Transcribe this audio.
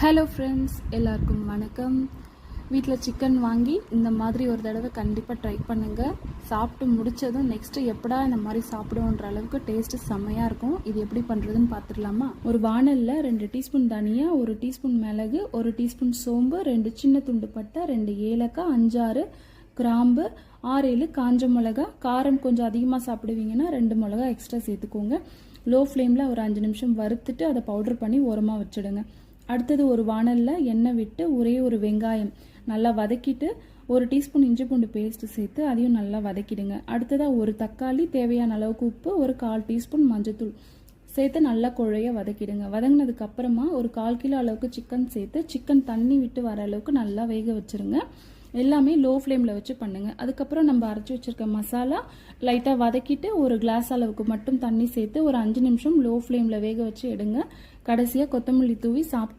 Hello friends, எல்லாருக்கும் வணக்கம். வீட்டில் சிக்கன் வாங்கி இந்த மாதிரி ஒரு தடவை கண்டிப்பாக ட்ரை பண்ணுங்கள். சாப்பிட்டு முடித்ததும் நெக்ஸ்ட்டு எப்படா இந்த மாதிரி சாப்பிடுவோன்ற அளவுக்கு டேஸ்ட்டு செம்மையாக இருக்கும். இது எப்படி பண்ணுறதுன்னு பார்த்துடலாமா? ஒரு வானலில் 2 டீஸ்பூன் தனியா, 1 டீஸ்பூன் மிளகு, 1 டீஸ்பூன் சோம்பு, 2 சின்ன துண்டு பட்டை, 2 ஏலக்காய், 5-6 கிராம்பு, 6-7 காஞ்ச மிளகா. காரம் கொஞ்சம் அதிகமாக சாப்பிடுவீங்கன்னா 2 மிளகா எக்ஸ்ட்ரா சேர்த்துக்கோங்க. லோ ஃப்ளேமில் ஒரு 5 நிமிஷம் வறுத்துட்டு அதை பவுடர் பண்ணி ஓரமாக வச்சுடுங்க. அடுத்தது ஒரு வானலில் எண்ணெய் விட்டு ஒரே ஒரு வெங்காயம் நல்லா வதக்கிட்டு 1 டீஸ்பூன் இஞ்சி பூண்டு பேஸ்ட் சேர்த்து அதையும் நல்லா வதக்கிடுங்க. அடுத்ததாக ஒரு தக்காளி, தேவையான அளவுக்கு உப்பு, ஒரு 1/4 டீஸ்பூன் மஞ்சத்தூள் சேர்த்து நல்லா குழைய வதக்கிடுங்க. வதங்கினதுக்கு அப்புறமா ஒரு 1/4 கிலோ அளவுக்கு சிக்கன் சேர்த்து சிக்கன் தண்ணி விட்டு வர அளவுக்கு நல்லா வேக வச்சுருங்க. எல்லாமே லோ ஃப்ளேமில் வச்சு பண்ணுங்கள். அதுக்கப்புறம் நம்ம அரைச்சி வச்சுருக்க மசாலா லைட்டாக வதக்கிட்டு ஒரு கிளாஸ் அளவுக்கு மட்டும் தண்ணி சேர்த்து ஒரு 5 நிமிஷம் லோ ஃப்ளேமில் வேக வச்சு எடுங்க. கடைசியாக கொத்தமல்லி தூவி சாப்பிட்டு